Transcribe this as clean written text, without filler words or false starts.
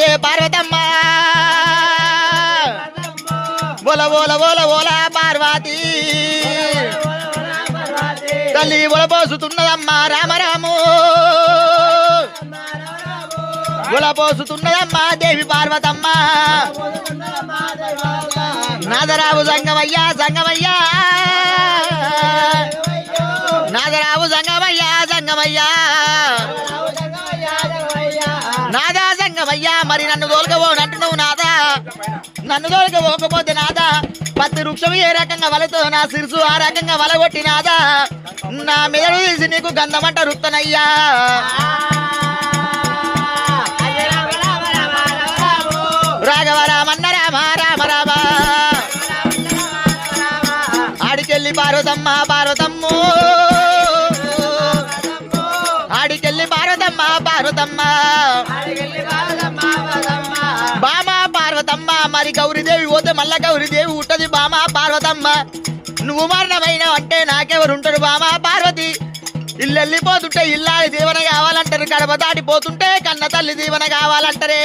అంటే పార్వతమ్మ బోల బోల బోల బోల పార్వతి తల్లి బొలపోసుతున్నదమ్మా రామరాము బొలపోసుతున్నదమ్మా దేవి పార్వతమ్మ నాదరావు సంగమయ్యా సంగమయ్యా నాదరావు సంగమయ్యా సంగమయ్యా నాదా సంగమయ్యా మరి నన్ను తోలుకపోనంటున్నావు నాదా నన్ను తోలుకపోకపోతే నాదా పత్తి వృక్షం ఏ రకంగా వలతో నా సిరుసు ఆ రకంగా వలగొట్టి నాదా నా మెదడు తీసి నీకు గంధమంట రుత్తనయ్యా రాఘవ రామన్న రామ రామ రామ ఆడికెళ్ళి పార్వతమ్మ పార్వతమ్ము ఆడికెళ్ళి పార్వతమ్మ పార్వతమ్మ బామా పార్వతమ్మ మరి గౌరీదేవి పోతే మళ్ళా గౌరీదేవి ఉంటది బామా పార్వతమ్మ నువ్వు మరణమైన అంటే నాకెవరుంటారు బామా పార్వతి ఇల్లు వెళ్ళిపోతుంటే ఇల్లాలి దీవెన కావాలంటారు కడప దాటిపోతుంటే కన్న తల్లి దీవెన కావాలంటారే